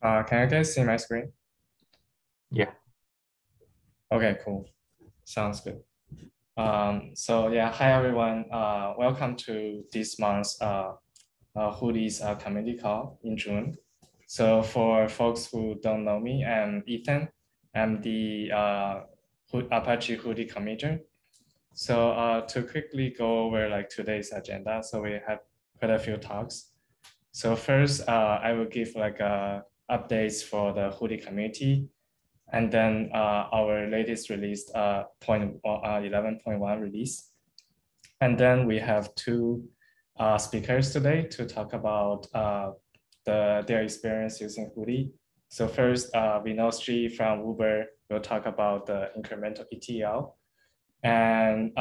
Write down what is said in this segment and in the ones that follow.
Can you guys see my screen? Yeah. Okay, cool. Sounds good. So yeah, hi everyone. Welcome to this month's Hoodies community call in June. So for folks who don't know me, I'm Ethan. I'm the Apache Hoodie committer. So to quickly go over like today's agenda, so we have quite a few talks. So first, I will give like updates for the Hoodie community. And then our latest release, 11.1 release. And then we have two speakers today to talk about their experience using Hoodie. So first, Vinosri from Uber will talk about the incremental ETL. And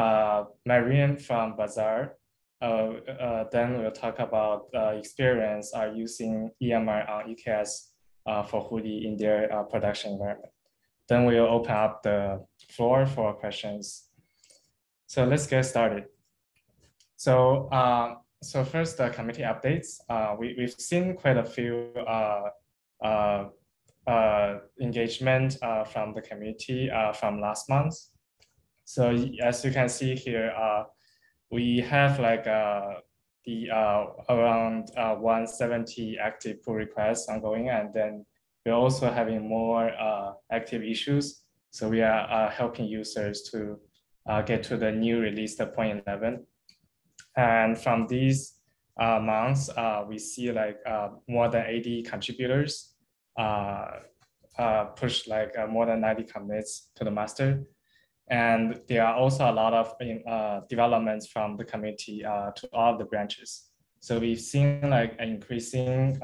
Marian from Bazaar, then we'll talk about experience using EMR on EKS for Hoodie in their production environment. Then we'll open up the floor for questions. So let's get started. So, so first, the committee updates. We've seen quite a few engagement from the community from last month. So as you can see here, we have like around 170 active pull requests ongoing, and then we're also having more active issues. So we are helping users to get to the new release, the 0.11. And from these months, we see like more than 80 contributors push like more than 90 commits to the master. And there are also a lot of developments from the community to all of the branches. So we've seen like an increasing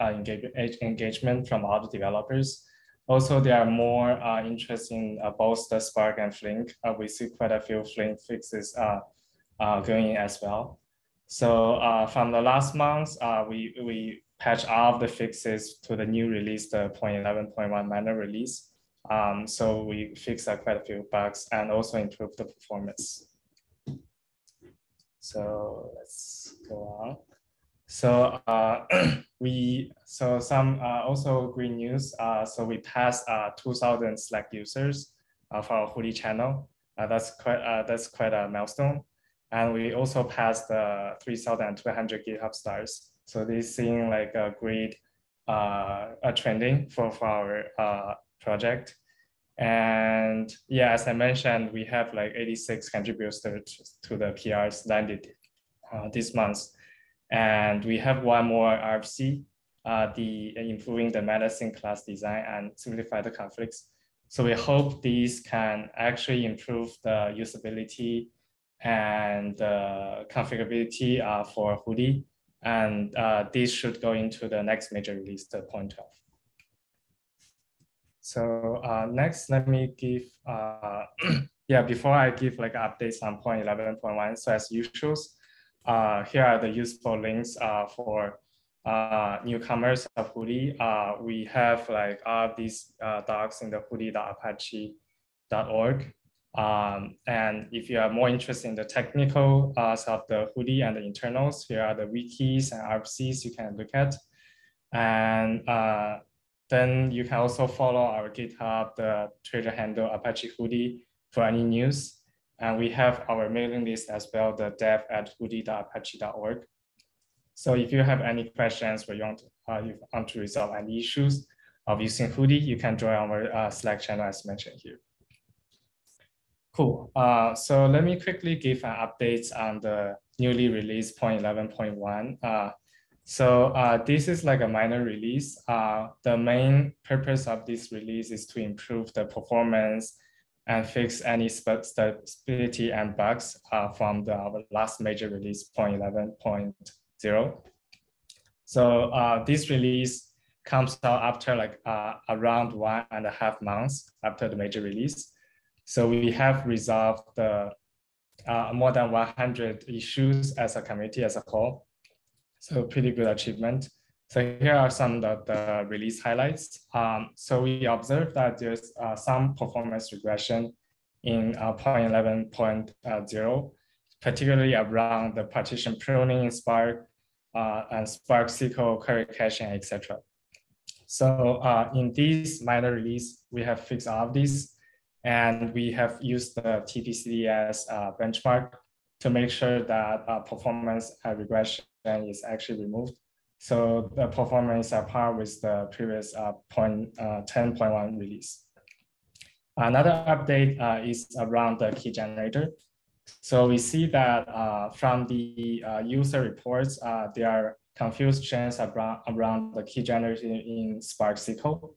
engagement from all the developers. Also, there are more interest in both the Spark and Flink. We see quite a few Flink fixes going in as well. So from the last month, we patched all of the fixes to the new release, the 0.11.1 minor release. So we fixed quite a few bugs and also improved the performance. So let's go on. So some also green news. So we passed 2,000 Slack users for our Hoodie channel. That's quite a milestone. And we also passed 3,200 GitHub stars. So this seeing like a great trending for our project. And yeah, as I mentioned, we have like 86 contributors to the PRs landed this month. And we have one more RFC, the improving the medicine class design and simplify the conflicts. So we hope these can actually improve the usability and the configurability for Hoodie. And this should go into the next major release, the 0.12. So next, let me give, yeah, before I give like updates on 0.11.1, so as usual, here are the useful links for newcomers of Hoodie. We have like all these docs in the hoodie.apache.org. And if you are more interested in the technical side of the Hoodie and the internals, here are the wikis and RFCs you can look at. And then you can also follow our GitHub, the Twitter handle Apache Hoodie for any news. And we have our mailing list as well, the dev@hoodie.apache.org. So if you have any questions or you want to resolve any issues of using Hoodie, you can join our Slack channel as mentioned here. Cool. So let me quickly give an update on the newly released 0.11.1. So this is like a minor release. The main purpose of this release is to improve the performance and fix any stability and bugs from our last major release, 0.11.0. So this release comes out after like around 1.5 months after the major release. So we have resolved the more than 100 issues as a community as a whole. So pretty good achievement. So here are some of the release highlights. So we observed that there's some performance regression in 0.11.0, particularly around the partition pruning in Spark and Spark SQL query caching, etc. So in this minor release, we have fixed all of these, and we have used the TPCD as a benchmark to make sure that performance regression is actually removed. So the performance are par with the previous 10.1 release. Another update is around the key generator. So we see that from the user reports, there are confusions around the key generator in Spark SQL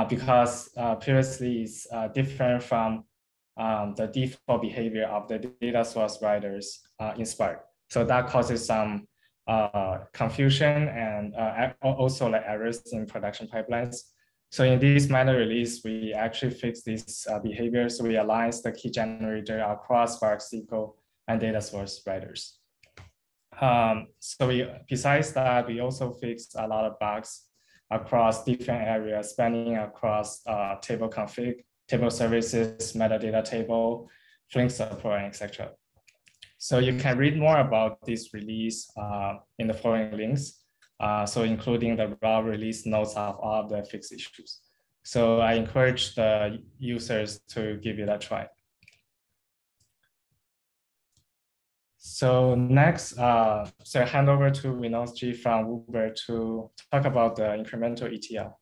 because previously it's different from the default behavior of the data source writers in Spark. So that causes some confusion and also like errors in production pipelines. So in this minor release, we actually fixed this behavior. So we aligned the key generator across Spark SQL and data source writers. Besides that, we also fixed a lot of bugs across different areas, spanning across table config, table services, metadata table, Flink support, etc. So you can read more about this release in the following links. So including the raw release notes of all of the fixed issues. So I encourage the users to give it a try. So next, so I hand over to Vinod G from Uber to talk about the incremental ETL.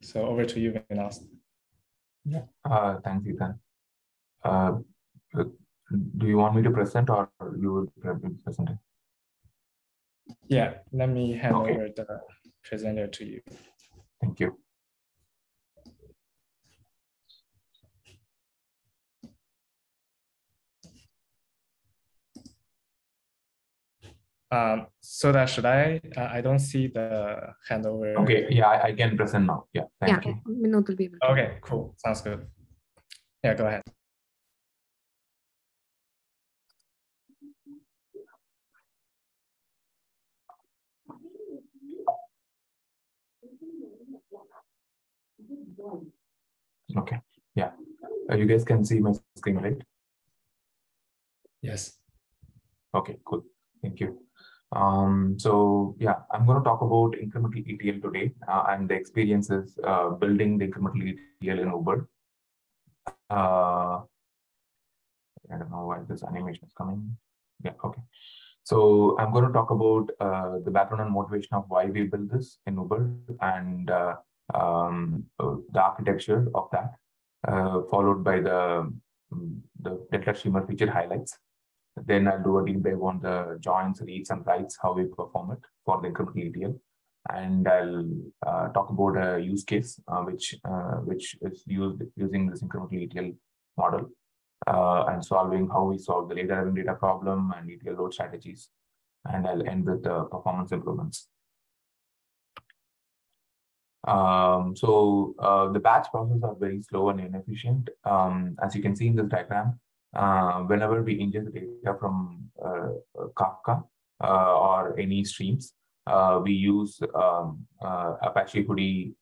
So over to you, Vinod. Yeah, thanks, Ethan. Do you want me to present or you would be presenting? Yeah, let me hand over the presenter to you. Thank you. So that should I don't see the handover. Okay, yeah, I can present now. Yeah, thank you. Okay, cool. Sounds good. Yeah, go ahead. Okay, yeah. You guys can see my screen, right? Yes. Okay, cool. Thank you. So yeah, I'm going to talk about incremental ETL today and the experiences building the incremental ETL in Uber. I don't know why this animation is coming. Yeah, okay. So I'm going to talk about the background and motivation of why we built this in Uber and the architecture of that, followed by the Delta Streamer feature highlights. Then I'll do a deep dive on the joins, reads, and writes, how we perform it for the incremental ETL. And I'll talk about a use case which is used using this incremental ETL model and solving how we solve the data-driven data problem and ETL load strategies. And I'll end with the performance improvements. The batch processes are very slow and inefficient. As you can see in this diagram, whenever we ingest data from Kafka or any streams, we use Apache Hudi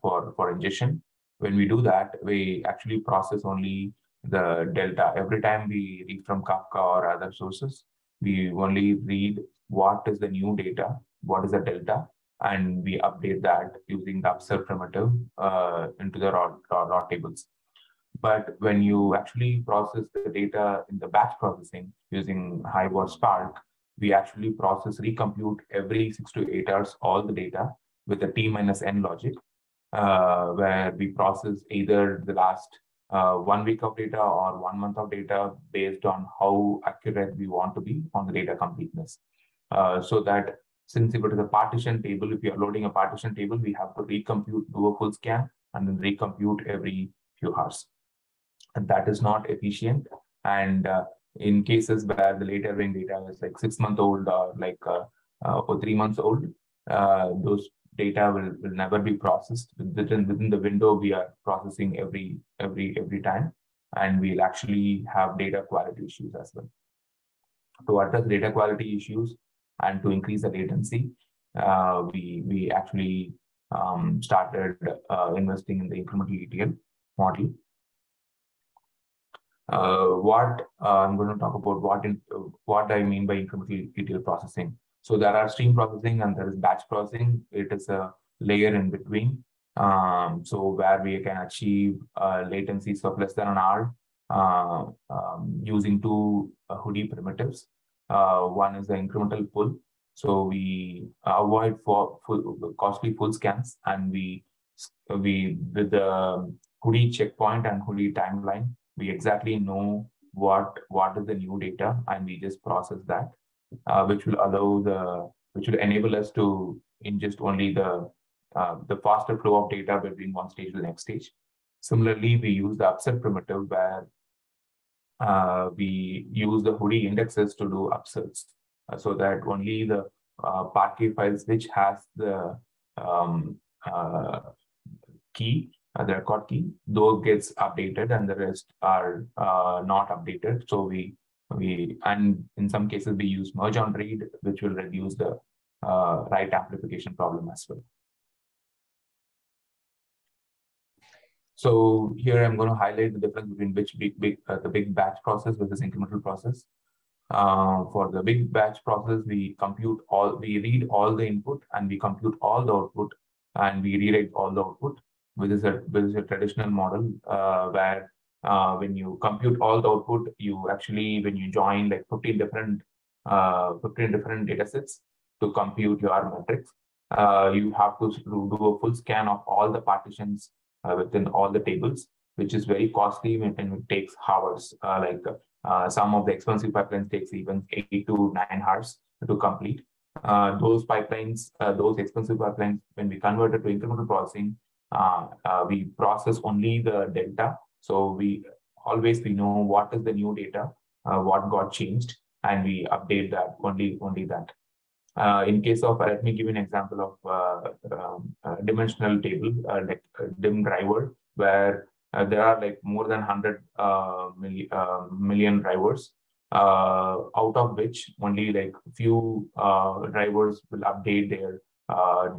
for ingestion. When we do that, we actually process only the delta. Every time we read from Kafka or other sources, we only read what is the new data, what is the delta, and we update that using the observe primitive into the raw tables. But when you actually process the data in the batch processing using Hive or Spark, we actually recompute every 6 to 8 hours all the data with a T-N logic, where we process either the last 1 week of data or 1 month of data based on how accurate we want to be on the data completeness. So that since if it is a partition table, if you are loading a partition table, we have to recompute, do a full scan, and then recompute every few hours. And that is not efficient. And in cases where the later ring data is like 6 months old or like or 3 months old, those data will never be processed within the window we are processing every time, and we'll actually have data quality issues as well. To address data quality issues and to increase the latency, we actually started investing in the incremental ETL model. I'm going to talk about what I mean by incremental ETL processing. So there are stream processing and there is batch processing. It is a layer in between. So where we can achieve latencies of less than an hour using two Hudi primitives. One is the incremental pull. So we avoid costly full scans, and we with the Hudi checkpoint and Hudi timeline, we exactly know what is the new data, and we just process that, which will enable us to ingest only the faster flow of data between one stage to the next stage. Similarly, we use the upsert primitive where we use the Hudi indexes to do upserts, so that only the Parquet files which has the key, the record key, those gets updated, and the rest are not updated. So and in some cases we use merge on read, which will reduce the write amplification problem as well. So here I'm going to highlight the difference between the big batch process versus incremental process. For the big batch process, we read all the input, and we compute all the output, and we rewrite all the output. Which is a traditional model where when you compute all the output, you actually, when you join like 15 different data sets to compute your metrics, you have to do a full scan of all the partitions within all the tables, which is very costly and it takes hours. Some of the expensive pipelines takes even 8 to 9 hours to complete. Those expensive pipelines, when we convert it to incremental processing, we process only the delta. So we know what is the new data, what got changed, and we update that only that. In case of, let me give you an example of dimensional table, like dim driver, where there are like more than 100 million drivers, out of which only like few drivers will update their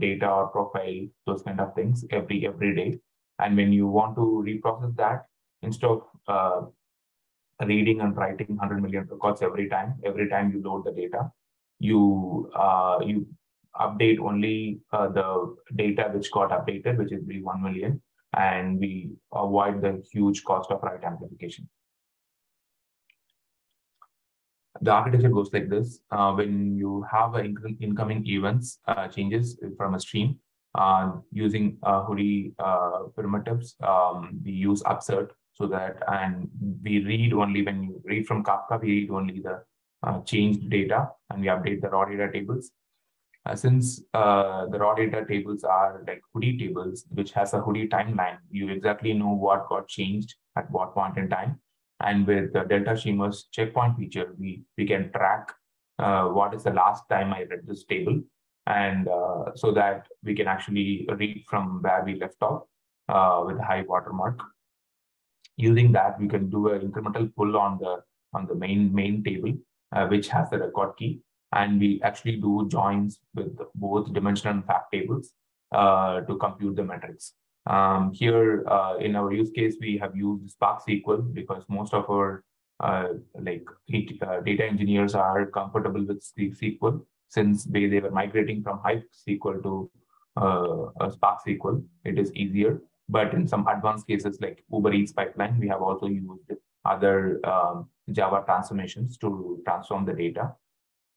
data or profile, those kind of things every day. And when you want to reprocess that, instead of reading and writing 100 million records every time you load the data, you update only the data which got updated, which is 1 million, and we avoid the huge cost of write amplification. The architecture goes like this. When you have incoming events changes from a stream, using Hudi primitives, we use upsert, so that, and we read only, when you read from Kafka, we read only the changed data, and we update the raw data tables. Since the raw data tables are like Hudi tables, which has a Hudi timeline, you exactly know what got changed at what point in time. And with the Delta Schemer's checkpoint feature, we can track what is the last time I read this table, and so that we can actually read from where we left off with a high watermark. Using that, we can do an incremental pull on the main table, which has the record key, and we actually do joins with both dimensional and fact tables to compute the metrics. Here in our use case, we have used Spark SQL because most of our data engineers are comfortable with SQL, since they were migrating from Hive SQL to Spark SQL. It is easier. But in some advanced cases like Uber Eats pipeline, we have also used other Java transformations to transform the data.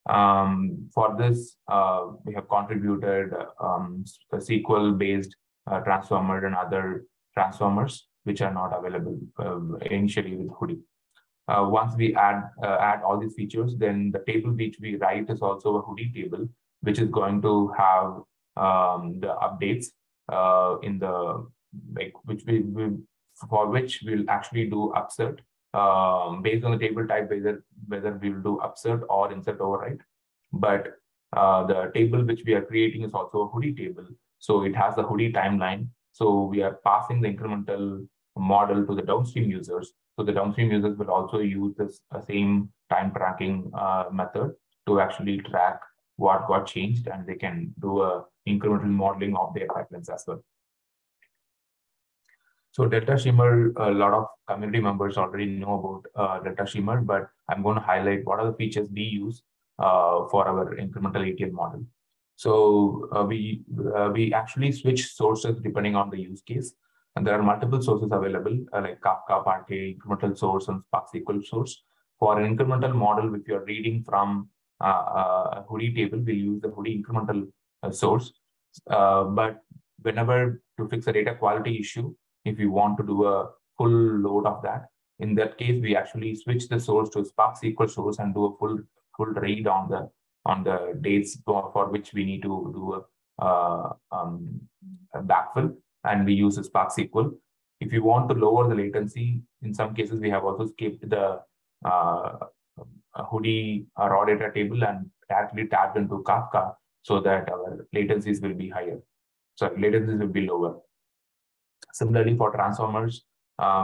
For this, we have contributed a SQL-based transformer and other transformers which are not available initially with Hudi. Once we add all these features, then the table which we write is also a Hudi table, which is going to have the updates in the for which we'll actually do upsert based on the table type, whether we'll do upsert or insert override. But the table which we are creating is also a Hudi table, so it has the Hudi timeline. So we are passing the incremental model to the downstream users. So the downstream users will also use this same time tracking method to actually track what got changed, and they can do a incremental modeling of their pipelines as well. So Delta Schemer, a lot of community members already know about Delta Schemer, but I'm going to highlight what are the features we use for our incremental ETL model. So we actually switch sources depending on the use case. And there are multiple sources available like Kafka, Parquet, incremental source, and Spark SQL source. For an incremental model, if you're reading from a Hudi table, we use the Hudi incremental source. But whenever to fix a data quality issue, if you want to do a full load of that, in that case, we actually switch the source to Spark SQL source and do a full read on the dates for which we need to do a backfill, and we use a Spark SQL. If you want to lower the latency, in some cases, we have also skipped the Hudi raw data table and directly tapped into Kafka so that our latencies will be higher. So latencies will be lower. Similarly, for transformers,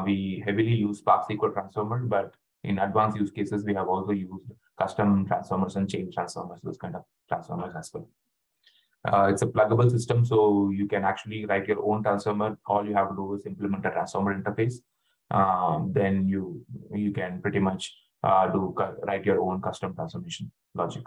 we heavily use Spark SQL transformer, but in advanced use cases, we have also used custom transformers and chain transformers, those kind of transformers as well. It's a pluggable system, so you can actually write your own transformer. All you have to do is implement a transformer interface. Then you can pretty much write your own custom transformation logic.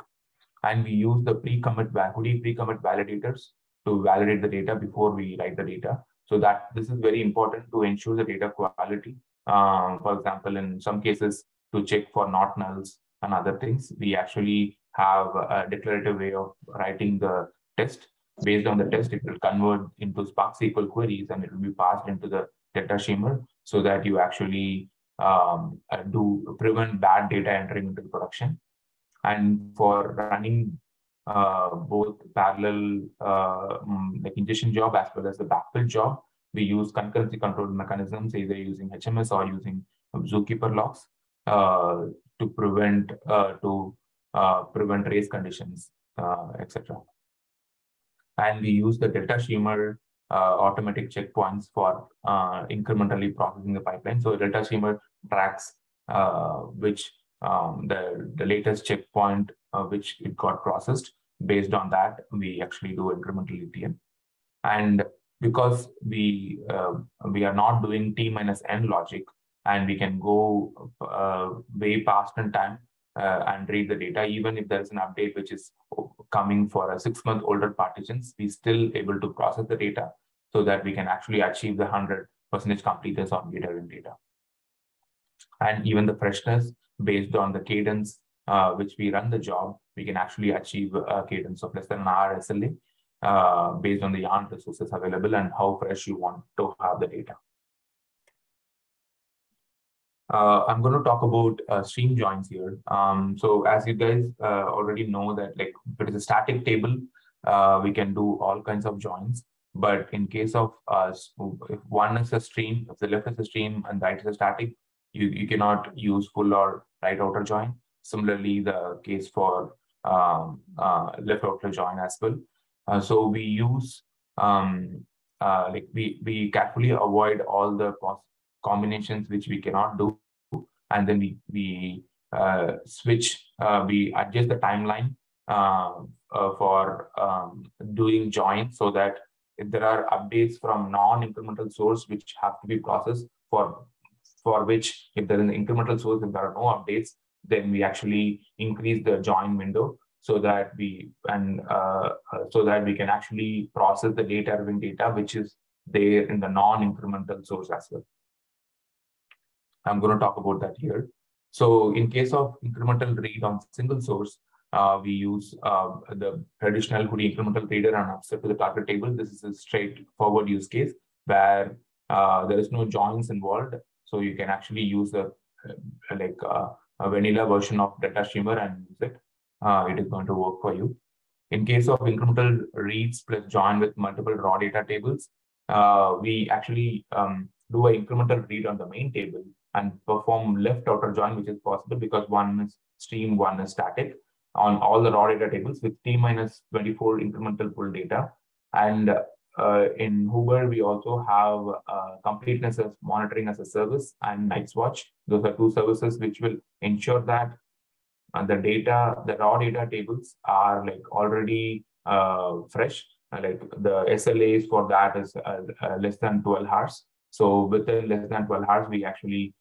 And we use the Hudi pre-commit validators to validate the data before we write the data. So that this is very important to ensure the data quality. For example, in some cases, to check for not nulls and other things, we actually have a declarative way of writing the test. Based on the test, it will convert into Spark SQL queries and it will be passed into the data streamer so that you actually prevent bad data entering into the production. And for running both parallel like ingestion job as well as the backfill job, we use concurrency control mechanisms, either using HMS or using Zookeeper locks to prevent race conditions, etc. And we use the Delta Streamer automatic checkpoints for incrementally processing the pipeline. So Delta Streamer tracks which the latest checkpoint which it got processed. Based on that, we actually do incremental ETL. And because we are not doing T minus N logic, and we can go way past in time and read the data, even if there is an update which is coming for a 6-month older partitions, we still able to process the data so that we can actually achieve the 100% completeness on data. And even the freshness based on the cadence which we run the job, we can actually achieve a cadence of less than an hour SLA based on the yarn resources available and how fresh you want to have the data. I'm going to talk about stream joins here. So as you guys already know that like if it is a static table, we can do all kinds of joins. But in case of if one is a stream, if the left is a stream and right is a static, you cannot use full or right outer join. Similarly, the case for left outer join as well. So we use like we carefully avoid all the combinations which we cannot do, and then we switch. We adjust the timeline for doing joins so that if there are updates from non-incremental source which have to be processed for which if there is an incremental source, if there are no updates, then we actually increase the join window so that we can actually process the data which is there in the non-incremental source as well. I'm going to talk about that here. So in case of incremental read on single source, we use the traditional Hudi incremental reader and upset to the target table. This is a straightforward use case where there is no joins involved. So you can actually use a vanilla version of data streamer and use it. It is going to work for you. In case of incremental reads plus join with multiple raw data tables, we actually do an incremental read on the main table and perform left outer join, which is possible because one is stream, one is static on all the raw data tables with T minus 24 incremental pull data. And in Hoover, we also have completeness as monitoring as a service and Nightwatch. Those are two services which will ensure that the raw data tables are like already fresh. Like the SLAs for that is less than 12 hours. So within less than 12 hours, we actually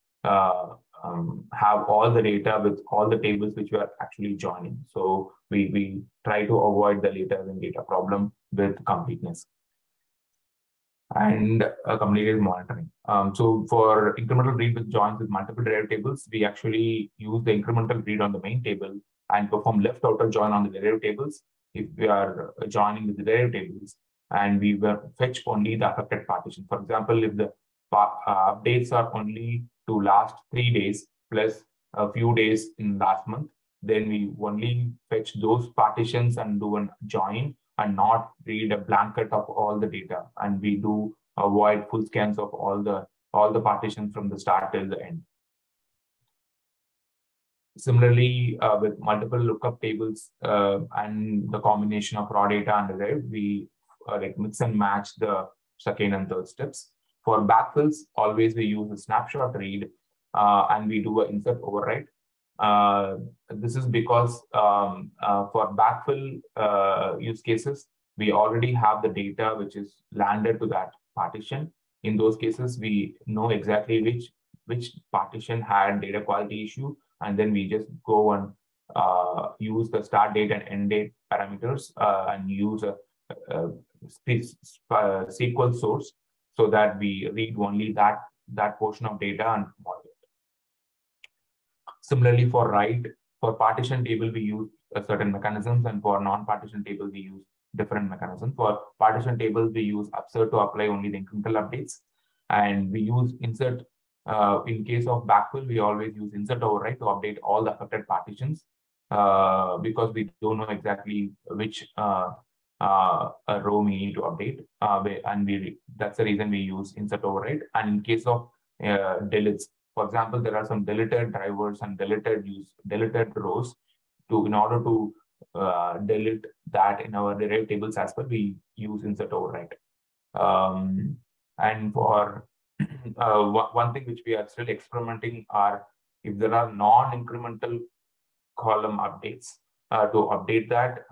have all the data with all the tables which we are actually joining. So we try to avoid the laters and data problem with completeness and completed monitoring. So for incremental read with joins with multiple derived tables, we actually use the incremental read on the main table and perform left outer join on the derived tables if we are joining with the derived tables, and we will fetch only the affected partition. For example, if the updates are only to last 3 days plus a few days in last month, then we only fetch those partitions and do a join and not read a blanket of all the data. And we do avoid full scans of all the partitions from the start till the end. Similarly, with multiple lookup tables and the combination of raw data and derived, we like mix and match the second and third steps. For backfills, always we use a snapshot read and we do an insert override. This is because for backfill use cases, we already have the data which is landed to that partition. In those cases, we know exactly which partition had data quality issue, and then we just go and use the start date and end date parameters and use a SQL source so that we read only that portion of data and model it. Similarly, for write, for partition table, we use certain mechanisms, and for non-partition table, we use different mechanisms. For partition tables, we use upsert to apply only the incremental updates, and we use insert. In case of backfill, we always use insert override to update all the affected partitions because we don't know exactly which row we need to update, and that's the reason we use insert override. And in case of deletes, for example, there are some deleted drivers and deleted rows. In order to delete that in our derived tables as well, we use insert override. And for one thing which we are still experimenting are if there are non-incremental column updates to update that.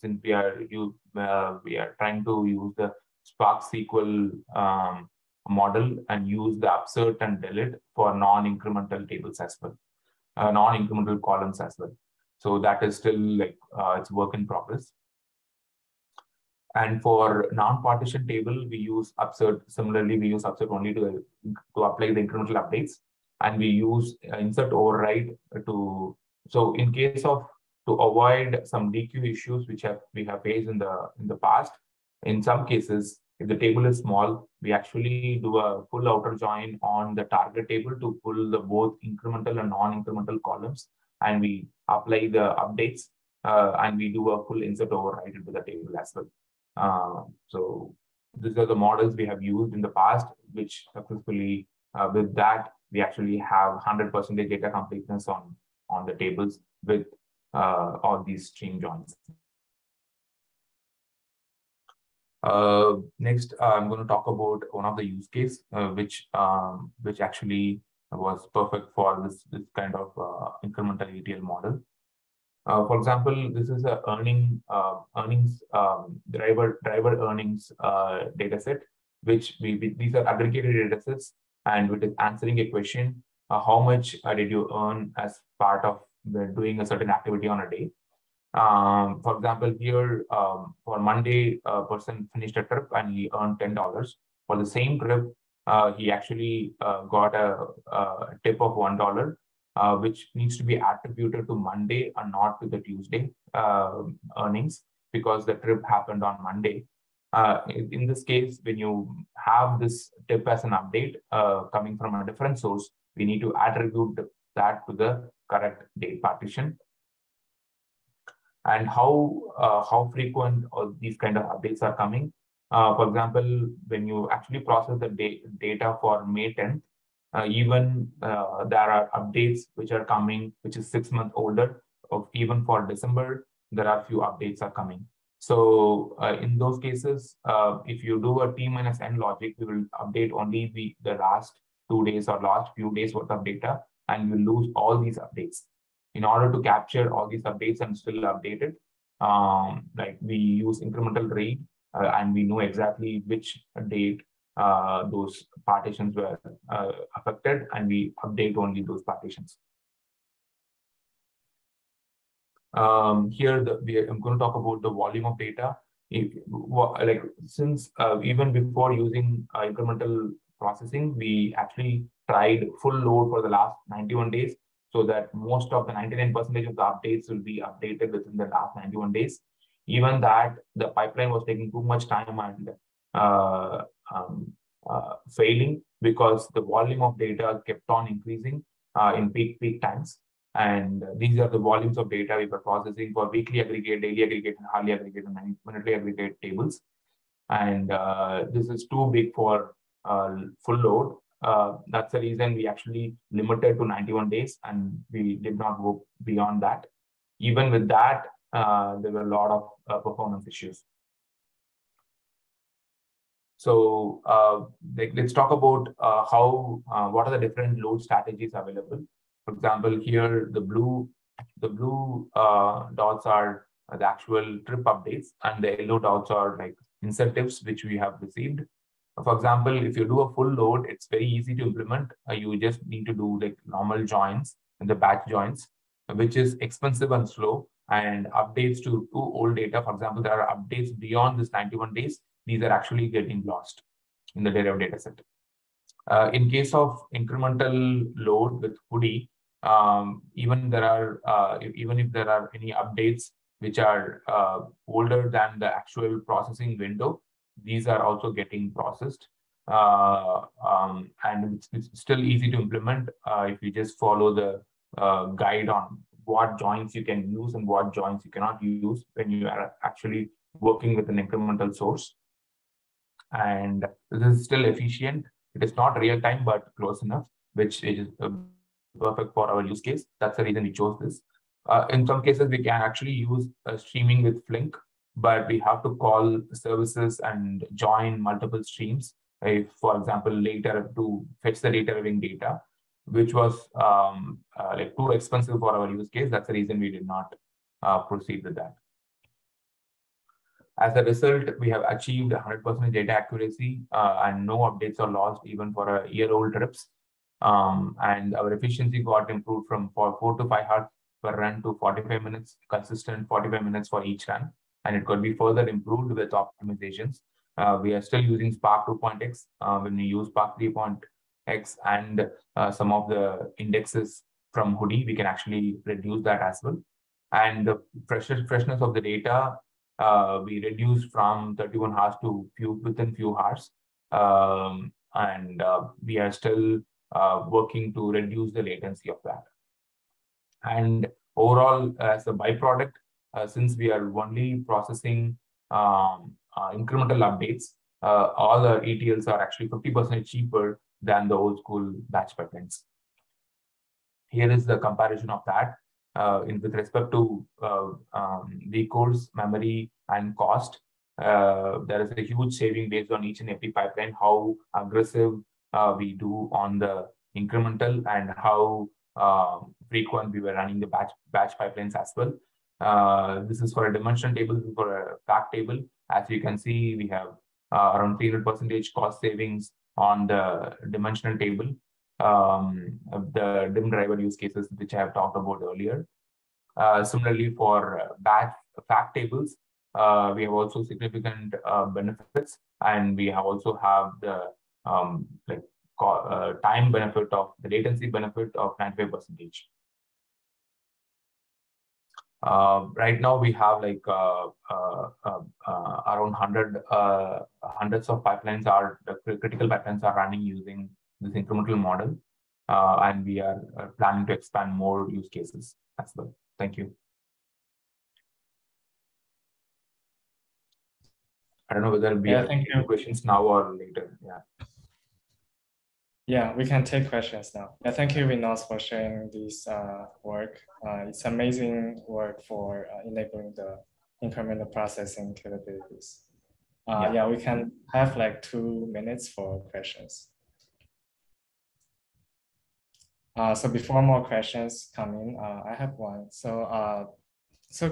Since we are trying to use the Spark SQL model and use the upsert and delete for non-incremental tables as well, non-incremental columns as well. So that is still like it's work in progress. And for non-partition table, we use upsert. Similarly, we use upsert only to apply the incremental updates, and we use insert override to. So in case of to avoid some DQ issues which we have faced in the past, in some cases, if the table is small, we actually do a full outer join on the target table to pull the both incremental and non-incremental columns, and we apply the updates and we do a full insert override into the table as well. So these are the models we have used in the past, which successfully, with that, we actually have 100% data completeness on the tables with all these stream joins. Next, I'm going to talk about one of the use case, which actually was perfect for this kind of incremental ETL model. For example, this is a earnings driver earnings data set, which these are aggregated data sets, and it is answering a question: how much did you earn as part of doing a certain activity on a day? For example, here for Monday, a person finished a trip and he earned $10. For the same trip, he actually got a tip of $1. Which needs to be attributed to Monday and not to the Tuesday earnings, because the trip happened on Monday. In this case, when you have this tip as an update coming from a different source, we need to attribute that to the correct date partition. And how frequent all these kind of updates are coming. For example, when you actually process the data for May 10th, even there are updates which are coming, which is 6 months older. Even for December, there are few updates are coming. So in those cases, if you do a T-N logic, we will update only the last 2 days or last few days worth of data, and you lose all these updates. In order to capture all these updates and still update it, like we use incremental read, and we know exactly which date those partitions were affected, and we update only those partitions. Here, I'm going to talk about the volume of data. Since even before using incremental processing, we actually tried full load for the last 91 days, so that most of the 99% of the updates will be updated within the last 91 days. Even that, the pipeline was taking too much time and failing, because the volume of data kept on increasing in peak times. And these are the volumes of data we were processing for weekly aggregate, daily aggregate, and hourly aggregate, and minutely aggregate tables. And this is too big for full load. That's the reason we actually limited to 91 days, and we did not go beyond that. Even with that, there were a lot of performance issues. So let's talk about what are the different load strategies available. For example, here the blue dots are the actual trip updates, and the yellow dots are like incentives which we have received. For example, if you do a full load, it's very easy to implement. You just need to do like normal joins and the batch joins, which is expensive and slow, and updates to old data. For example, there are updates beyond this 91 days. These are actually getting lost in the data set. In case of incremental load with Hudi, even if there are any updates which are older than the actual processing window, these are also getting processed. And it's still easy to implement if you just follow the guide on what joins you can use and what joins you cannot use when you are actually working with an incremental source. And this is still efficient. It is not real time, but close enough, which is perfect for our use case. That's the reason we chose this. In some cases, we can actually use streaming with Flink, but we have to call services and join multiple streams. If, for example, later to fetch the data having data, which was like too expensive for our use case. That's the reason we did not proceed with that. As a result, we have achieved 100% data accuracy and no updates are lost even for a year-old trips. And our efficiency got improved from 4 to 5 hours per run to 45 minutes, consistent 45 minutes for each run. And it could be further improved with optimizations. We are still using Spark 2.x. When we use Spark 3.x and some of the indexes from Hudi, we can actually reduce that as well. And the freshness of the data, we reduced from 31 hours to within few hours. And we are still working to reduce the latency of that. And overall, as a byproduct, since we are only processing incremental updates, all the ETLs are actually 50% cheaper than the old school batch pipelines. Here is the comparison of that. With respect to vCores, memory, and cost, there is a huge saving based on each and every pipeline, how aggressive we do on the incremental and how frequent we were running the batch pipelines as well. This is for a dimension table, this is for a fact table. As you can see, we have around 300% cost savings on the dimensional table. The DIM driver use cases, which I have talked about earlier. Similarly, for batch fact tables, we have also significant benefits, and we also have the time benefit of the latency benefit of 95%. Right now, we have like around hundreds of pipelines the critical pipelines are running using this incremental model, and we are planning to expand more use cases as well. Thank you. I don't know whether we have any questions now or later. Yeah, we can take questions now. Yeah, thank you, Vinos, for sharing this work. It's amazing work for enabling the incremental processing capabilities. Yeah, we can have like 2 minutes for questions. So before more questions come in, I have one. So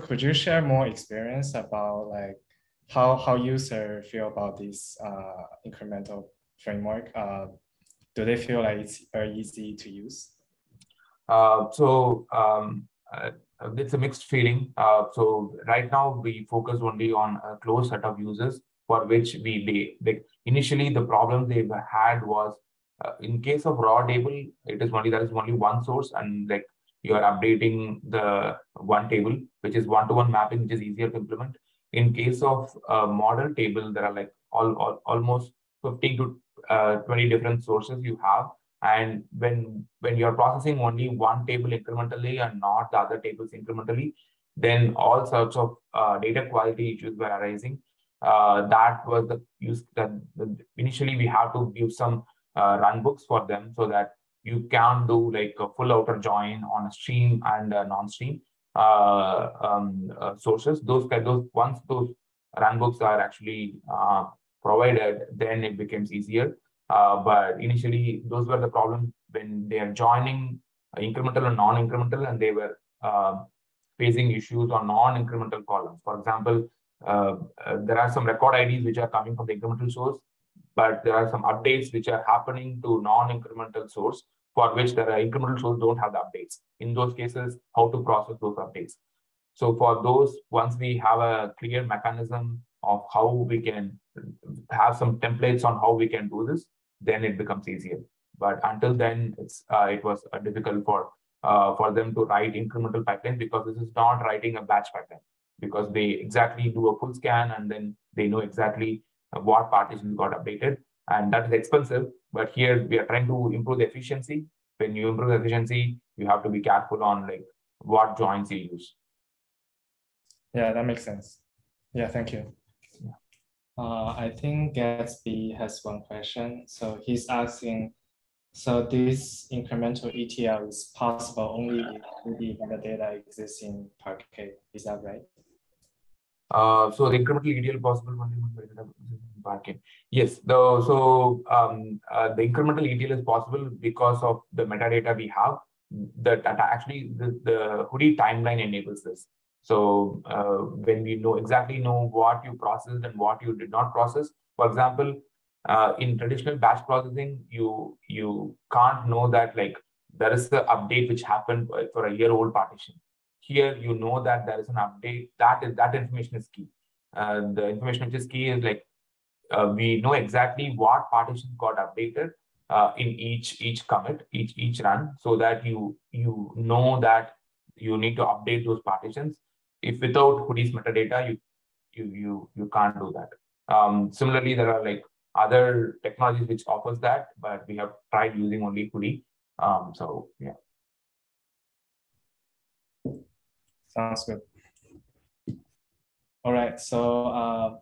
could you share more experience about like how users feel about this incremental framework? Do they feel like it's very easy to use? It's a mixed feeling. So right now we focus only on a closed set of users for which initially the problem they had was in case of raw table, there is only one source, and like you are updating the one table, which is one-to-one mapping, which is easier to implement. In case of a model table, there are like almost 15 to 20 different sources you have. And when you're processing only one table incrementally and not the other tables incrementally, then all sorts of data quality issues were arising. That was the use that initially we have to give some runbooks for them so that you can do like a full outer join on a stream and a non-stream sources. Once those runbooks are actually provided, then it becomes easier. But initially, those were the problems when they are joining incremental and non-incremental, and they were facing issues on non-incremental columns. For example, there are some record IDs which are coming from the incremental source, but there are some updates which are happening to non-incremental source for which the incremental source don't have the updates. In those cases, how to process those updates. So for those, once we have a clear mechanism of how we can have some templates on how we can do this, then it becomes easier. But until then, it was difficult for them to write incremental pipeline, because this is not writing a batch pipeline, because they exactly do a full scan and then they know exactly what partitions got updated, and that is expensive. But here we are trying to improve the efficiency. When you improve the efficiency, you have to be careful on like what joins you use. Yeah, that makes sense. Yeah, thank you. Yeah. I think Gatsby has one question. So he's asking, so this incremental ETL is possible only if the metadata exists in Parquet. Is that right? So the incremental ETL possible only in Parquet. Yes. The incremental ETL is possible because of the metadata we have. Actually the Hudi timeline enables this. So when we exactly know what you processed and what you did not process. For example, in traditional batch processing, you can't know that like there is the update which happened for a year-old partition. Here you know that there is an update. That information is key. The information which is key is like we know exactly what partitions got updated in each commit, each run, so that you know that you need to update those partitions. If without Hudi's metadata, you can't do that. Similarly, there are like other technologies which offers that, but we have tried using only Hudi. So yeah. Sounds good. All right, so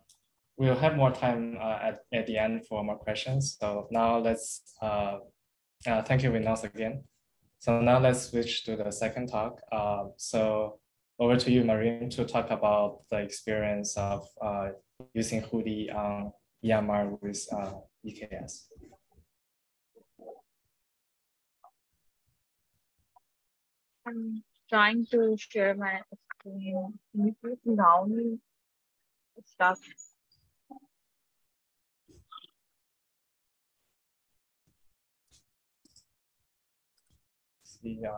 we'll have more time at the end for more questions. So now let's, thank you, Vinos, again. So now let's switch to the second talk. So over to you, Marine, to talk about the experience of using Hudi on EMR with EKS. I'm trying to share my screen. Can you please allow me stuff? See, yeah.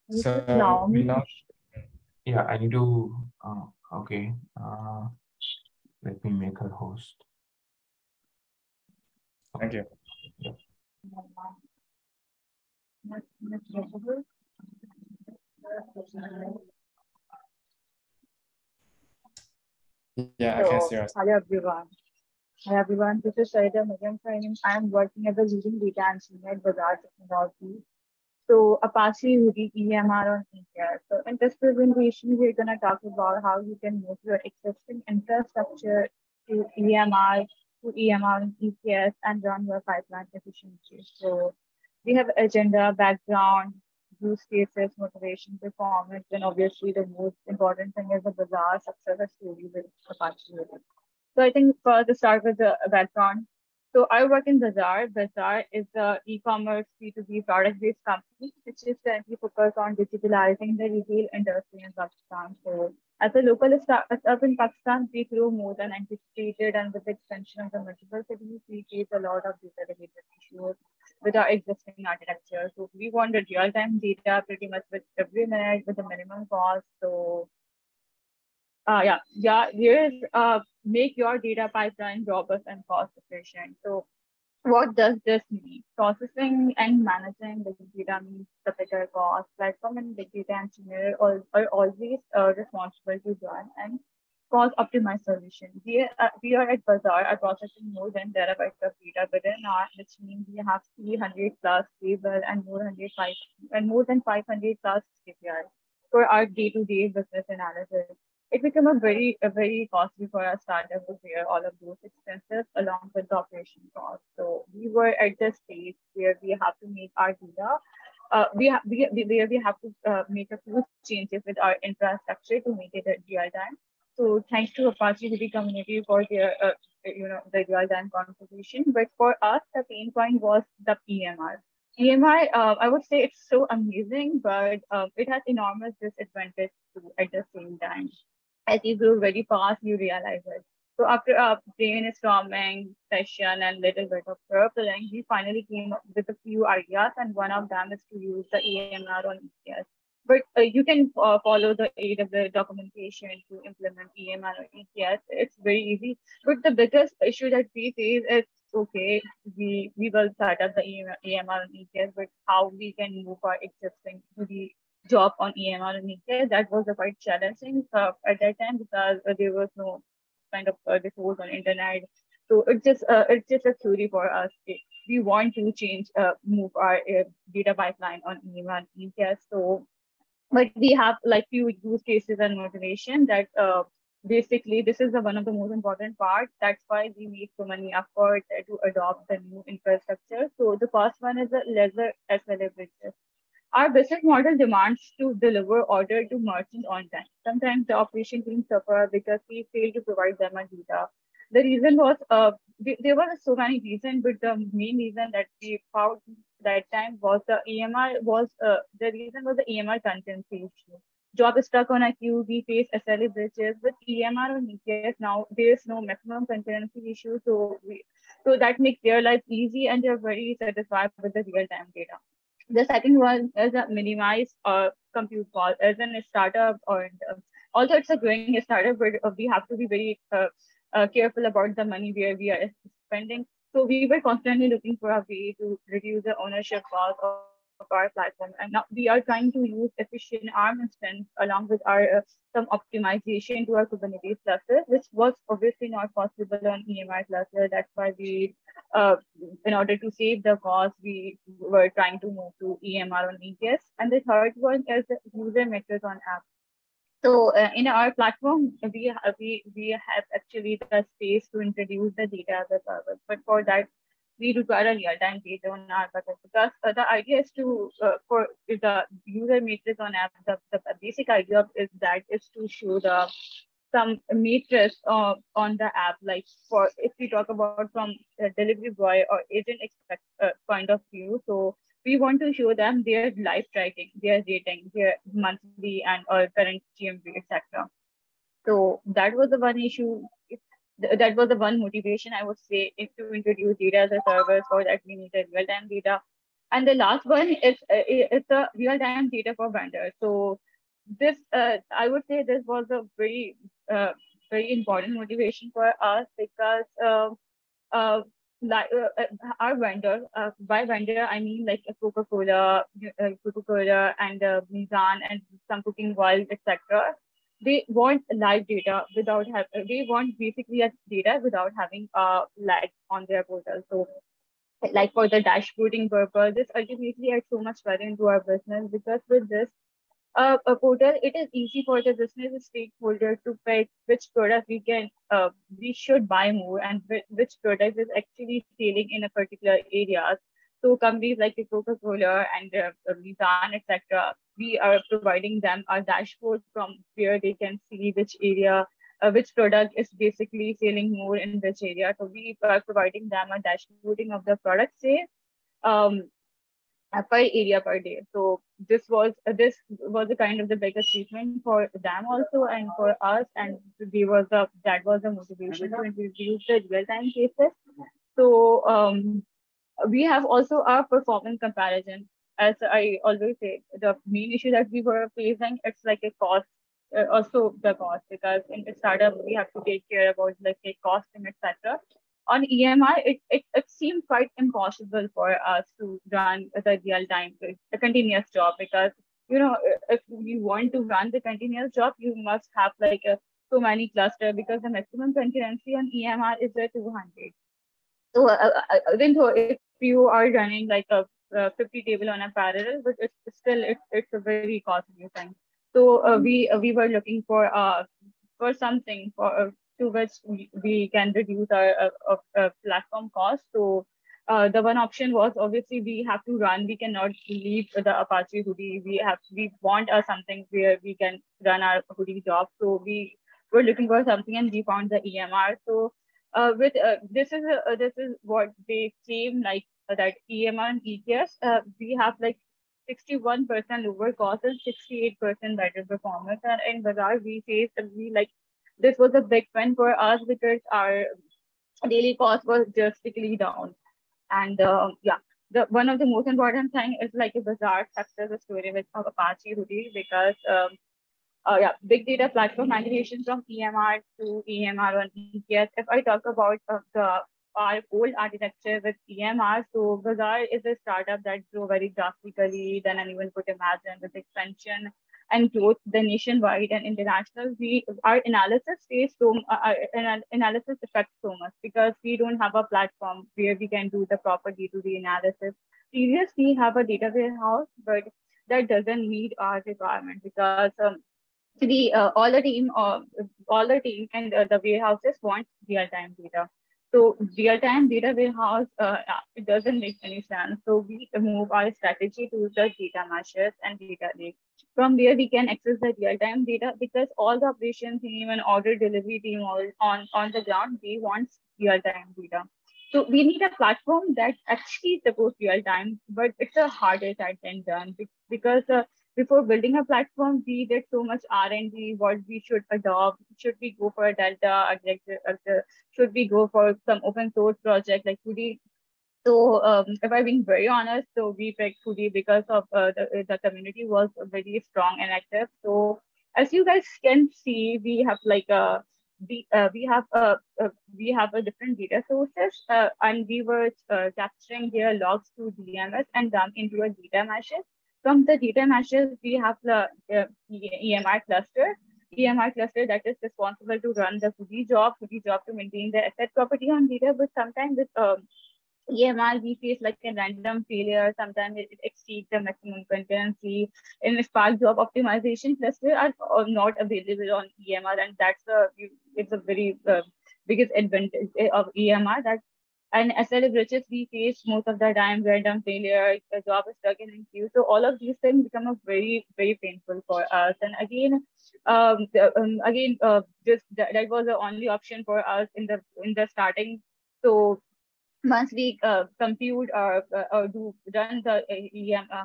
So allow me. Yeah, I need to. Okay. Let me make her host. Thank you. Yeah, I can see us. Hello everyone. Hi everyone, this is Sarita Megan Training. I am working as a leading data engineer at Bajaj Technology. So Apache Hudi EMR on EKS. So in this presentation, we're going to talk about how you can move your existing infrastructure to EMR and EKS and run your pipeline efficiently. So we have agenda, background, use cases, motivation, performance, and obviously the most important thing is the Bazaar success story with Apache Hudi. So I think for the start with the background, So I work in Bazaar. Bazaar is a e-commerce B2B product-based company, which is currently focused on digitalizing the retail industry in Pakistan. So as a local startup in Pakistan, we grew more than anticipated, and with the expansion of the multiple cities, we face a lot of data-related issues with our existing architecture. So we want the real-time data pretty much with every minute with the minimum cost. So here is make your data pipeline robust and cost efficient. So what does this mean? Processing and managing big data means the bigger cost. Platform and big data engineer are always responsible to run and cost optimized solution. We are at Bazaar are processing more than terabytes of data within our, which means we have 300 plus table and more than 500 plus KPI for our day-to-day business analysis. It became a very costly for a startup to bear all of those expenses along with the operation costs. So we were at the stage where we have to make our data where we have to make a few changes with our infrastructure to make it at real time. So thanks to Apache Ruby community for their the real time contribution. But for us, the pain point was the EMR. EMI, I would say it's so amazing, but it has enormous disadvantage too at the same time. As you grow very fast, you realize it. So after a brainstorming session and little bit of purpling, we finally came up with a few ideas, and one of them is to use the EMR on ETS. But you can follow the AWS documentation to implement EMR on ETS. It's very easy. But the biggest issue that we face is okay, we will set up the EMR on ETS, but how we can move our existing to the job on EMR and ETS, that was quite challenging at that time because there was no kind of resource on internet. So it's just a theory for us. We want to change, move our data pipeline on EMR and ETS. So, but we have like few use cases and motivation that basically this is one of the most important parts. That's why we make so many effort to adopt the new infrastructure. So the first one is the lesser SLA bridges. Our business model demands to deliver order to merchants on time. Sometimes the operation team suffer because we fail to provide them a data. The reason was there were so many reasons, but the main reason that we found that time was the EMR was the reason was the EMR consistency issue. Job is stuck on a queue, we face SLA breaches. With EMR or ETS now, there is no maximum concurrency issue, so that makes their life easy and they're very satisfied with the real-time data. The second one is a minimize compute cost as in a startup or also it's a growing startup, but we have to be very careful about the money where we are spending. So we were constantly looking for a way to reduce the ownership cost of our platform. And now we are trying to use efficient ARM instance along with our some optimization to our Kubernetes cluster, which was obviously not possible on EMR cluster. That's why we, in order to save the cost, we were trying to move to EMR on ETS. And the third one is the user metrics on app. So in our platform, we have actually the space to introduce the data as a service, but for that we require a real-time data on our bucket because the idea is to for the user matrix on app. The basic idea is that is to show the some matrix on the app, like for if we talk about from a delivery boy or agent expect point of view. So we want to show them their live tracking, their rating, their monthly and or current GMV, etc. So that was the one issue. That was the one motivation I would say is to introduce data as a service, or that we need a real-time data. And the last one is it's a real-time data for vendors. So this I would say this was a very important motivation for us because like our vendor, by vendor I mean like a Coca-Cola and Mizan and some cooking oil, etc. They want live data without they want basically a data without having lag on their portal. So like for the dashboarding purpose, this ultimately adds so much value into our business because with this a portal, it is easy for the business stakeholder to pick which product we should buy more and which product is actually selling in a particular area. So companies like the Coca-Cola and Mizan, etc., we are providing them a dashboard from where they can see which area which product is basically selling more in which area. So we are providing them a dashboarding of the product sales um, per area per day. So this was a kind of the big achievement for them also and for us, and that was the motivation to introduce the real time cases. So we have also our performance comparison. As I always say, the main issue that we were facing, it's like a cost, also the cost, because in the startup we have to take care about like a costing, etc. On EMI, it seemed quite impossible for us to run the real time, the continuous job, because if you want to run the continuous job, you must have like so many cluster, because the maximum concurrency on EMR is 200. So even though if you are running like a 50 table on a parallel, but it's a very costly thing. So we were looking for something to which we can reduce our platform cost. So the one option was obviously we have to run. We cannot leave the Apache Hudi. We want something where we can run our Hudi job. So we were looking for something, and we found the EMR. So with this is what they claim, like that EMR and ETS, we have like 61% lower cost and 68% better performance. And in Bazaar, we like this was a big win for us because our daily cost was drastically down. And yeah, the one of the most important thing is like a Bazaar success story with Apache Hudi, because yeah, big data platform migration from EMR to EMR on ETS. If I talk about our old architecture with EMR, so Bazaar is a startup that grew very drastically than anyone could imagine, with expansion and growth the nationwide and international. Our analysis analysis affects so much because we don't have a platform where we can do the proper D2D analysis. Previously, we have a data warehouse, but that doesn't meet our requirement, because all the team and the warehouses want real-time data. So real-time data warehouse, it doesn't make any sense. So we move our strategy to the data meshes and data lake. From where we can access the real-time data, because all the operations team and order delivery team all on the ground, they want real-time data. So we need a platform that actually supports real-time, but it's a harder said than done, because before building a platform, we did so much R&D, what we should adopt. Should we go for a Delta? Should we go for some open source project like Hudi? So if I'm being very honest, so we picked Hudi because of the community was very strong and active. So as you guys can see, we have like we have a different data sources, and we were capturing their logs to DMS and dump into a data meshes. From the data meshes, we have the EMR cluster. EMR cluster that is responsible to run the Hudi job to maintain the asset property on data. But sometimes with EMR, we face like a random failure. Sometimes it exceeds the maximum concurrency. In Spark job optimization cluster are not available on EMR, and it's a very biggest advantage of EMR. That and SLA bridges we face most of the time, random failure, the job is stuck in queue. So all of these things become a very, very painful for us. And again, that was the only option for us in the starting. So once we compute or run the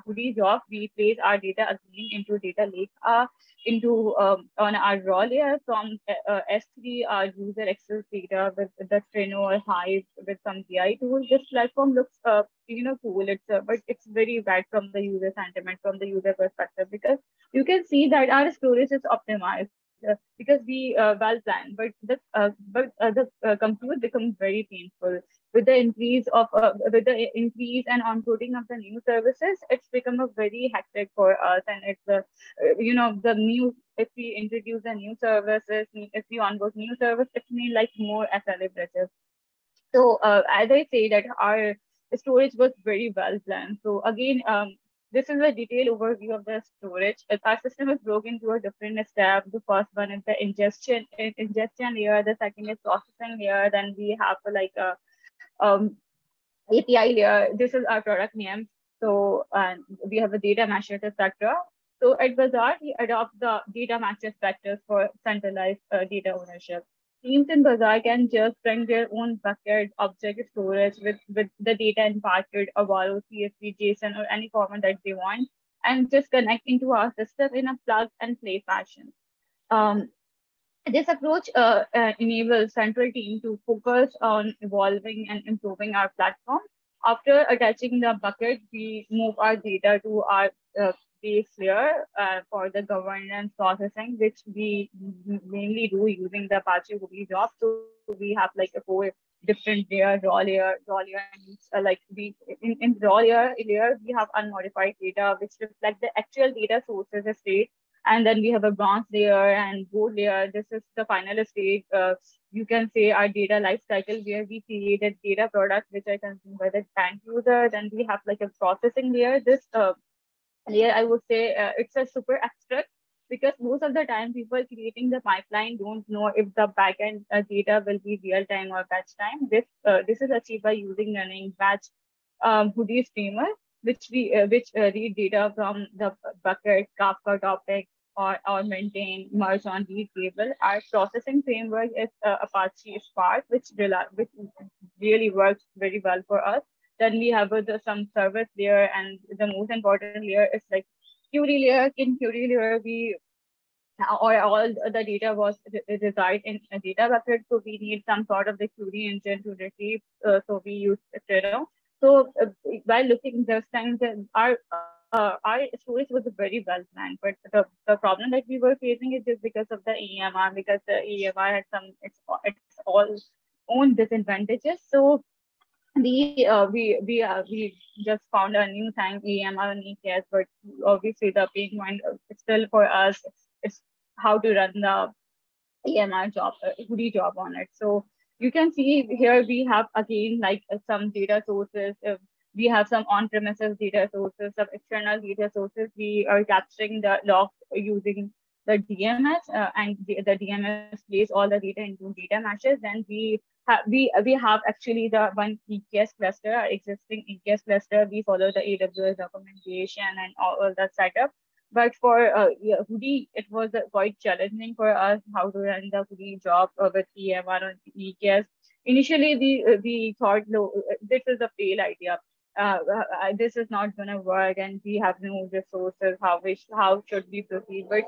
Hudi job, we place our data again into data lake, on our raw layer from S3, our user access data with the Trino or Hive with some BI tools. This platform looks cool. But it's very bad from the user sentiment, from the user perspective, because you can see that our storage is optimized. Because we well planned, but the compute becomes very painful with the increase and onboarding of the new services. It's become a very hectic for us, and it's the new, if we introduce the new services, if we onboard new service, it means like more SLA bridges. So as I say that our storage was very well planned. So again, this is a detailed overview of the storage. Our system is broken into a different step. The first one is the ingestion layer. The second is processing layer. Then we have like a API layer. This is our product name. So we have a data meshes, etc. So at Bazaar, we adopt the data matches practice for centralized data ownership. Teams in Bazaar can just bring their own bucket object storage with the data impacted Avalo, CSV, JSON, or any format that they want, and just connect into our system in a plug and play fashion. Um, this approach enables central team to focus on evolving and improving our platform. After attaching the bucket, we move our data to our base layer for the governance processing, which we mainly do using the Apache Ruby job. So we have like a four different raw layer, and like in layer, we have unmodified data, which reflect the actual data sources state, and then we have a bronze layer and gold layer. This is the final stage. You can say our data life cycle where we created data products which are consumed by the bank user. Then we have like a processing layer. This layer, I would say, it's a super abstract because most of the time people creating the pipeline don't know if the backend data will be real time or batch time. This is achieved by using running batch Hoodie streamer, which read data from the bucket, Kafka topic, or maintain merge on read table. Our processing framework is Apache Spark, which really works very well for us. Then we have some service layer, and the most important layer is like query layer. In query layer, we or all the data was reside in a data bucket, so we need some sort of the query engine to retrieve. So we use Trello. So while looking this time, our storage was very well planned, but the problem that we were facing is just because of the EMR, because the EMR had it's all own disadvantages. So we just found a new thing, EMR and EKS, but obviously the pain point still for us is how to run the EMR job, Hoodie job on it. So you can see here we have again like some data sources. We have some on-premises data sources, some external data sources. We are capturing the log using the DMS, and the DMS plays all the data into data matches. Then we have actually the one EKS cluster, our existing EKS cluster. We follow the AWS documentation and all that setup. But for Hoodie, it was quite challenging for us how to run the Hoodie job with EMR and EKS. Initially, we thought, no, this is a fail idea. This is not going to work, and we have no resources. How should we proceed? But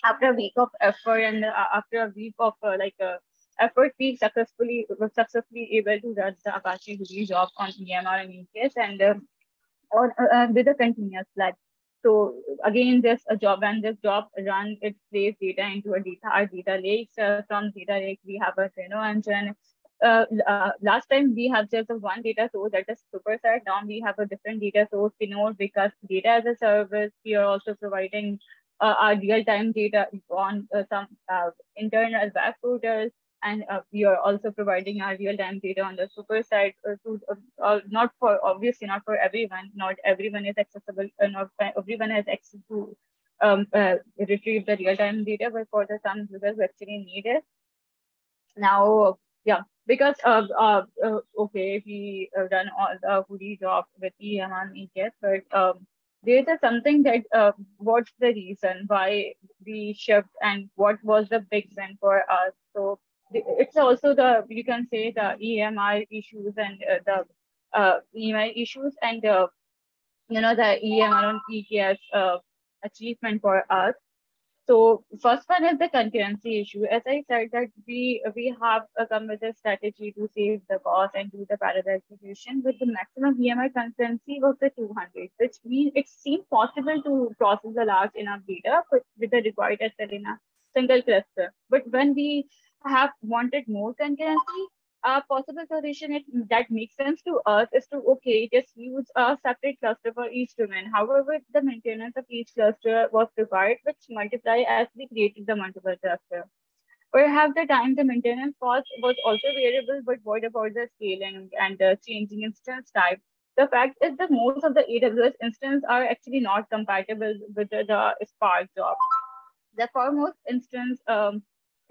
after a week of effort and after a week of effort, we were successfully able to run the Apache Hoodie job on EMR and EKS, and with a continuous flag. So again, when this job run, it plays data into our data lakes. From data lake, we have a Trino engine. Last time we have just one data source, that is Superset. Now we have a different data source, Pinode, because data as a service. We are also providing our real-time data on some internal web portals, and we are also providing our real-time data on the Superset. Not for obviously not for everyone. Not everyone is accessible. Not everyone has access to retrieve the real-time data, but for the some users who actually need it. Now, yeah, because okay, we run all the Hoodie job with EMR and EKS, but there's something that what's the reason why we shift and what was the big win for us. So it's also you can say the EMI issues and the EMI issues and the EMR and EKS achievement for us. So first one is the concurrency issue. As I said that we have come with a strategy to save the cost and do the parallel execution, with the maximum EMI concurrency was the 200, which means it seemed possible to process the large enough data with the required SL in a single cluster. But when we have wanted more concurrency, a possible solution that makes sense to us is to just use a separate cluster for each domain. However, the maintenance of each cluster was required, which multiply as we created the multiple cluster. Perhaps the time the maintenance cost was also variable, but what about the scaling and the changing instance type? The fact is that most of the AWS instances are actually not compatible with the Spark job. The foremost instance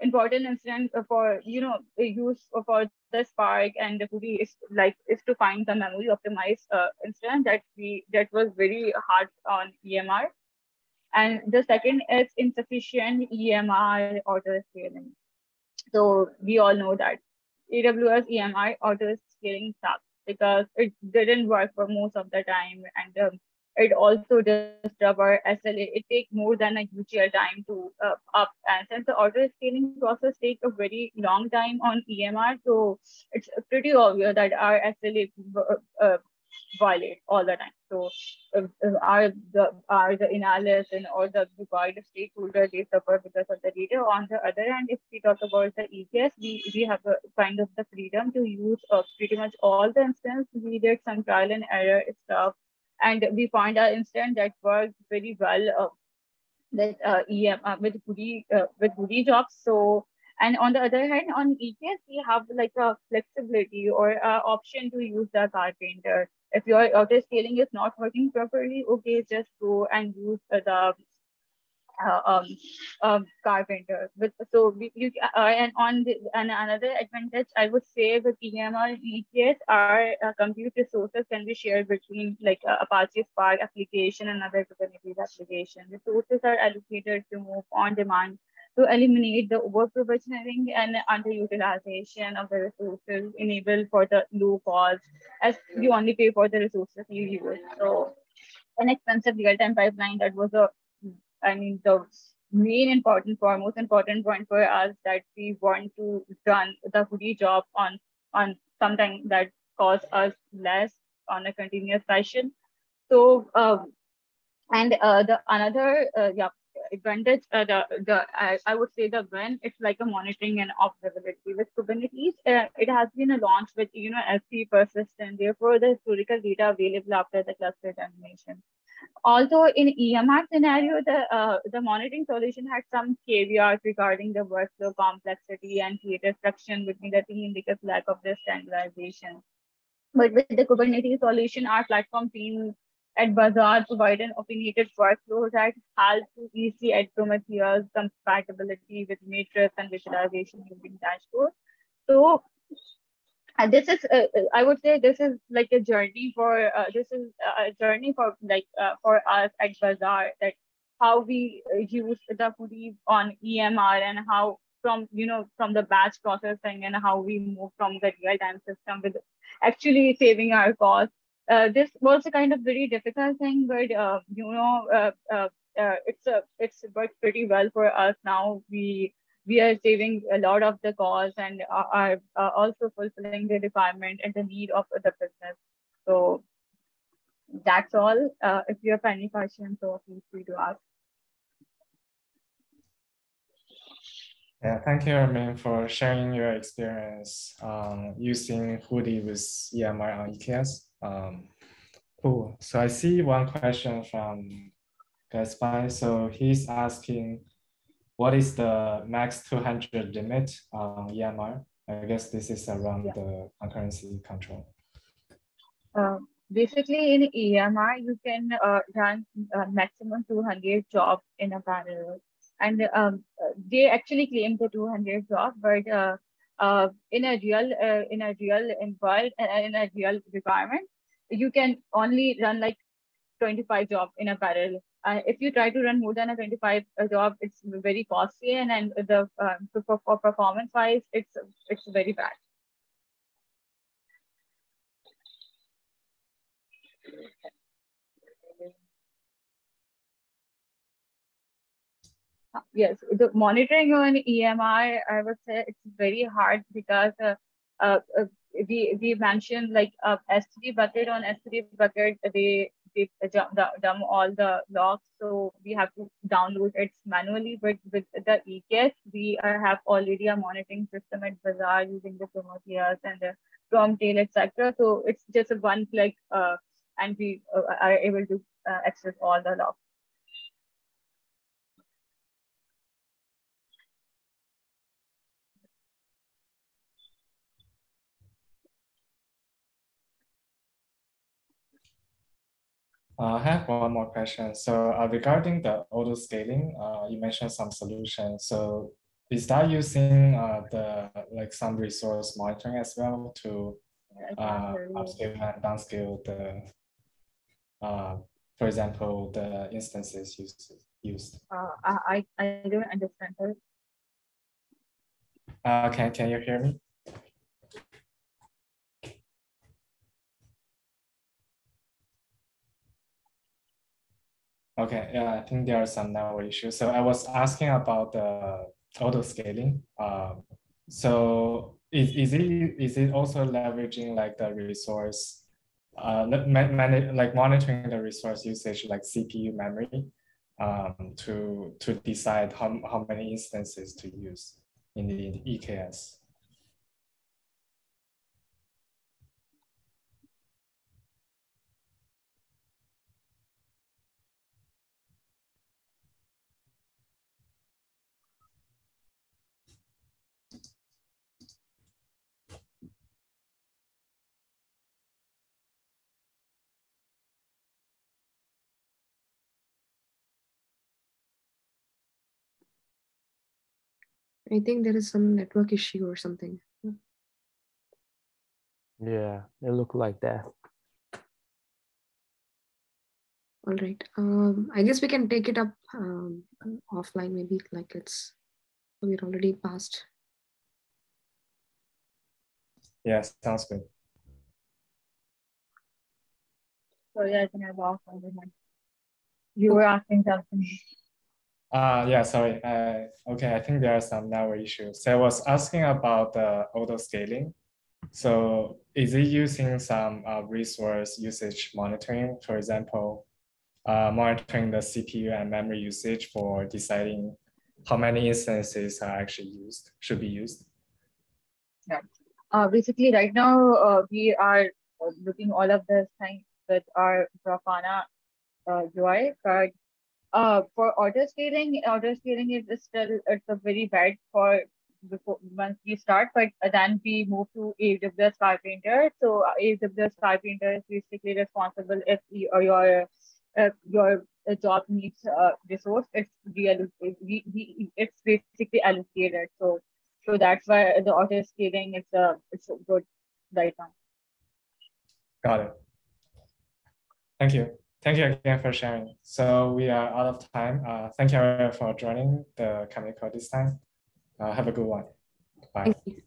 important instance for use for the Spark and the Hoodie is to find the memory optimized instance that was very hard on EMR. And the second is insufficient EMR auto scaling. So we all know that AWS EMR auto scaling sucks because it didn't work for most of the time, and it also disturbs our SLA. It takes more than a usual time to up, and since the auto scaling process takes a very long time on EMR, so it's pretty obvious that our SLA violate all the time. So are the analysts and all the required stakeholders, they suffer because of the data. On the other hand, if we talk about the EKS, we have a kind of the freedom to use pretty much all the instance. We did some trial and error stuff, and we found an instance that worked very well with with Hudi jobs. So, and on the other hand, on EKS, we have like a flexibility or option to use the carpenter. If your auto scaling is not working properly, okay, just go and use the carpenter. And another advantage I would say with EMR and EKS, our compute resources can be shared between like Apache Spark application and other Kubernetes application. Resources are allocated to move on demand to eliminate the over provisioning and underutilization of the resources, enable for the low cost as you only pay for the resources you use. So an expensive real-time pipeline, that was the most important point for us, that we want to run the Hudi job on something that costs us less on a continuous fashion. So and the another advantage, I would say the when it's like a monitoring and observability with Kubernetes. It has been a launch with S3 persistent. Therefore, the historical data available after the cluster termination. Also, in EMR scenario, the monitoring solution had some caveat regarding the workflow complexity and created friction between the team because lack of the standardization. But with the Kubernetes solution, our platform team at Bazaar provide an opinionated workflow that helps to easily add Prometheus compatibility with Matrix and visualization using dashboard. So this is I would say this is like a journey for for us at Bazaar, that how we use the Hudi on EMR and how from the batch processing and how we move from the real-time system with actually saving our costs. This was a kind of very difficult thing, but it's worked pretty well for us now. We are saving a lot of the costs and are also fulfilling the requirement and the need of the business. So that's all. If you have any questions, so feel free to ask. Yeah, thank you, Armin, for sharing your experience using Hudi with EMR on EKS. Cool. So I see one question from Gaspar. So he's asking, what is the max 200 limit on EMR? I guess this is around the concurrency control. Basically, in EMR, you can run maximum 200 jobs in a parallel. And they actually claim the 200 jobs, but in a real requirement, you can only run like 25 jobs in a parallel. If you try to run more than a 25 job, it's very costly, and the for performance wise, it's very bad. Yes, the monitoring on EMR, I would say it's very hard because we mentioned like S3 bucket. On S3 bucket, they dump all the logs, so we have to download it manually. But with the EKS, we have already a monitoring system at Bazaar using the Prometheus and the Promtail, etc. So it's just a one click, and we are able to access all the logs. I have one more question. So regarding the auto scaling, you mentioned some solutions. So is that using some resource monitoring as well to upscale and downscale the For example, the instances used. I don't understand her. Can you hear me? Okay, yeah, I think there are some network issues. So I was asking about the auto scaling. So is it also leveraging like the resource, like monitoring the resource usage like CPU memory, to decide how many instances to use in the EKS? I think there is some network issue or something. Yeah, it looked like that. All right. I guess we can take it up offline, maybe, like we're already past. Yes, sounds good. Sorry, I think I lost on the mic. You were asking something. Yeah, sorry. Okay, I think there are some network issues. So I was asking about the auto scaling. So is it using some resource usage monitoring, for example, monitoring the CPU and memory usage for deciding how many instances are actually should be used? Yeah. Basically, right now we are looking all of this thing with our Grafana UI, but for auto scaling is still it's a very bad for before once we start, but then we move to AWS Carpenter. So AWS Carpenter is basically responsible if your job needs resource, it's basically allocated. So that's why the auto scaling it's good right now. Got it. Thank you. Thank you again for sharing. So we are out of time. Thank you for joining the community call this time. Have a good one. Bye. Thank you.